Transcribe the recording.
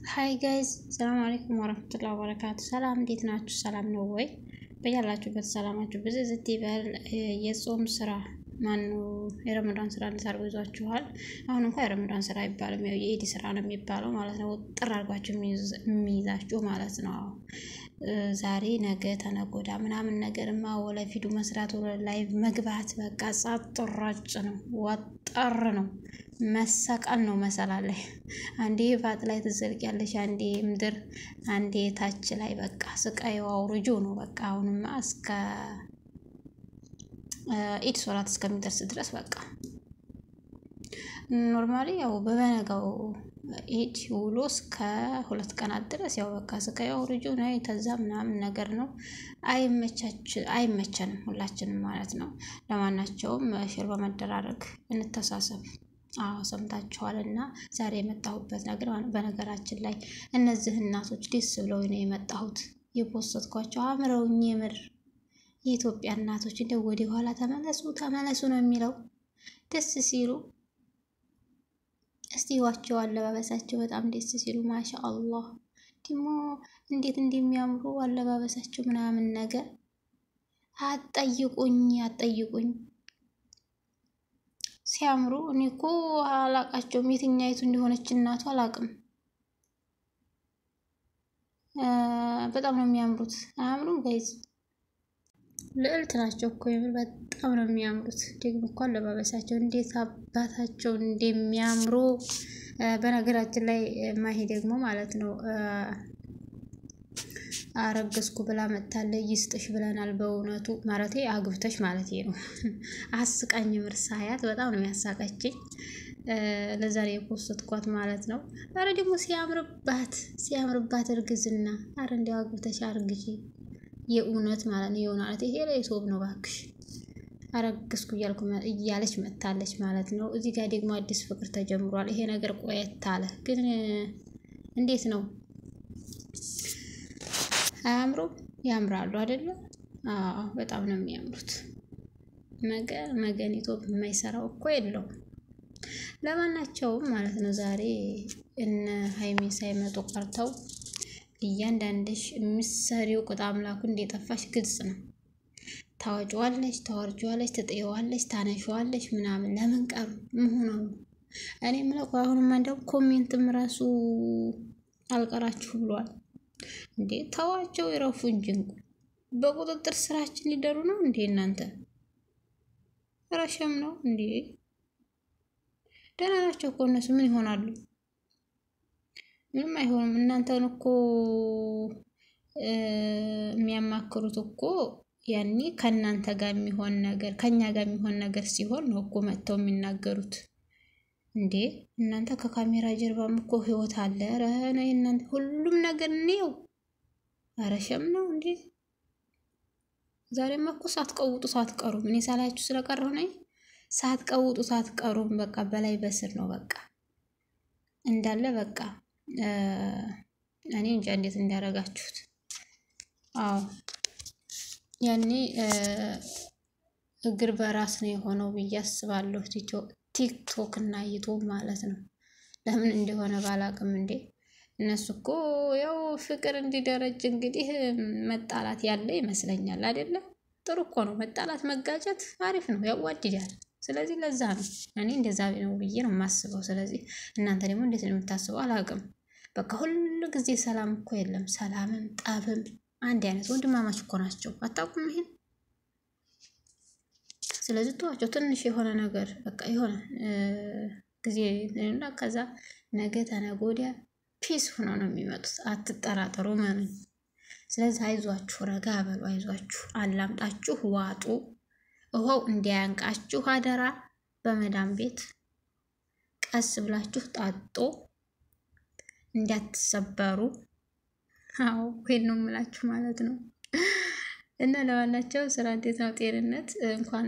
ሃይ ጋይስ ሰላም አለይኩም ወራህመቱላሂ ወበረካቱ። ሰላም እንዴት ናችሁ? ሰላም ነው ወይ? በያላችሁበት ሰላማችሁ ብዝዝት ይበል። የጾም ስራ ማነው የረመዳን ስራ እንድታርጉ ይዟችኋል። አሁን እንኳን የረመዳን ስራ አይባልም፣ ያው የኢድ ስራ ነው የሚባለው ማለት ነው። ጥር አድርጓችሁ የሚይዛችሁ ማለት ነው። ዛሬ ነገ ተነጎዳ ምናምን ነገርማ ወለ ቪዲዮ መስራት ወለ ላይቭ መግባት በቃ ጻጥ ራጭ ነው፣ ወጣር ነው፣ መሰቀል ነው መሰላለኝ። አንዴ ባት ላይ ትዘልቂያለሽ፣ አንዴ ምድር፣ አንዴ ታች ላይ በቃ ስቃዩ አውርጆ ነው በቃ። አሁንማ እስከ ኢድ ሶላት እስከሚደርስ ድረስ በቃ ኖርማሊ ያው በበነጋው ኢድ ውሎ እስከ 2 ቀናት ድረስ ያው በቃ ስቃዩ አውርጆ ነው ተዛ ምናምን ነገር ነው። አይመቸንም ሁላችንም ማለት ነው። ለማናቸውም ሼር በመደራረግ እንተሳሰብ። ሰምታችኋልና ዛሬ የመጣሁበት ነገር በነገራችን ላይ እነዚህ እናቶች ደስ ብለው ነው የመጣሁት። የፖስትኳቸው አምረውኝ የምር የኢትዮጵያ እናቶች እንደው ወደ ኋላ ተመለሱ ነው የሚለው። ደስ ሲሉ እስቲ ዋቸው አለባበሳቸው በጣም ደስ ሲሉ ማሻአላህ። ደግሞ እንዴት እንደሚያምሩ አለባበሳቸው ምናምን ነገር አትጠይቁኝ ሲያምሩ። እኔ እኮ አላቃቸውም የትኛይቱ እንደሆነች እናቱ አላቅም። በጣም ነው የሚያምሩት። አያምሩም ጋይዝ? ልዕልት ናቸው እኮ የምር በጣም ነው የሚያምሩት። ደግሞ እኮ አለባበሳቸው እንዴት አባታቸው እንደሚያምሩ። በነገራችን ላይ ማሂ ደግሞ ማለት ነው አረገዝኩ ብላ መጣለች። ይስጥሽ ብለናል በእውነቱ ማለቴ አግብተሽ ማለት ነው። አስቃኝ ምርሳያት በጣም ነው ያሳቀችኝ። ለዛሬ የፖስትኳት ማለት ነው። አረ ደግሞ ሲያምርባት እርግዝና። አረ እንደው አግብተሽ አርግጂ የእውነት ማለት ነው። የሆናት ይሄ ላይ ሶብ ነው ባክሽ። አረገዝኩ እያለች መጣለች ማለት ነው። እዚህ ጋር ደግሞ አዲስ ፍቅር ተጀምሯል። ይሄ ነገር ቆየት አለ ግን እንዴት ነው? አያምሩም? ያምራሉ አይደለ? በጣም ነው የሚያምሩት። መገኒቶ የማይሰራው እኮ የለውም። ለማናቸውም ማለት ነው ዛሬ እነ ሃይሚ ሳይመጡ ቀርተው እያንዳንድሽ ምሰሪው ቁጣ አምላኩ እንደጠፋሽ ግልጽ ነው። ታወጪዋለሽ፣ ትጥይዋለሽ፣ ታነሺዋለሽ ምናምን ለምን ቀሩ? ምሁነው እኔ ምለው አሁንማ እንደው ኮሜንትም ራሱ አልቀራችሁ ብሏል እንዴ። ተዋቸው ይረፉ እንጂ በቁጥጥር ስራችን ሊደሩ ነው እንዴ እናንተ? ረሸም ነው እንዴ? ደህና ናቸው እኮ እነሱ ምን ይሆናሉ? ምንም አይሆንም። እናንተን እኮ የሚያማክሩት እኮ ያኔ ከናንተ ጋር የሚሆን ነገር ከኛ ጋር የሚሆን ነገር ሲሆን ነው እኮ መተው የሚናገሩት እንዴ። እናንተ ከካሜራ ጀርባም እኮ ህይወት አለ። ኧረ ነው እናንተ ሁሉም ነገር ነው። አረሸም ነው እንዴ? ዛሬማ እኮ ሳትቀውጡ ሳትቀሩም እኔ ሳላችሁ ስለቀረው ነኝ። ሳትቀውጡ ሳትቀሩም በቃ በላይ በስር ነው በቃ እንዳለ በቃ እኔ እንጃ እንዴት እንዳረጋችሁት። ያኔ እግር በራስ ነው የሆነው ብዬ አስባለሁ። ቲክቶክ እና ዩቲዩብ ማለት ነው። ለምን እንደሆነ ባላቅም እንዴ እነሱ እኮ ያው ፍቅር እንዲደረጅ እንግዲህ መጣላት ያለ ይመስለኛል አይደለ? ጥሩ እኮ ነው መጣላት፣ መጋጨት አሪፍ ነው፣ ያዋድዳል። ስለዚህ ለዛ ነው እኔ እንደዛ ነው ብዬ ነው የማስበው። ስለዚህ እናንተ ደግሞ እንዴት ነው የምታስበው አላውቅም። በቃ ሁሉ ጊዜ ሰላም እኮ የለም። ሰላምም ጠብም አንድ አይነት ወንድማማች እኮ ናቸው። አታውቁም ይሄን? ስለዚህ ተዋቸው። ትንሽ የሆነ ነገር በቃ የሆነ ጊዜ እና ከዛ ነገ ተነገ ወዲያ ፒስ ሆኖ ነው የሚመጡት። አትጠራጠሩ ማለት። ስለዚህ አይዟችሁ፣ ረጋ በሉ፣ አይዟችሁ፣ አላምጣችሁ ዋጡ። ውሃው እንዲያንቃችሁ አደራ። በመዳም ቤት ቀስ ብላችሁ ጣጦ እንዳትሰበሩ። ወይ ነው የምላችሁ ማለት ነው። እና ለማናቸው ስራ እንዴት ነው? ጤንነት እንኳን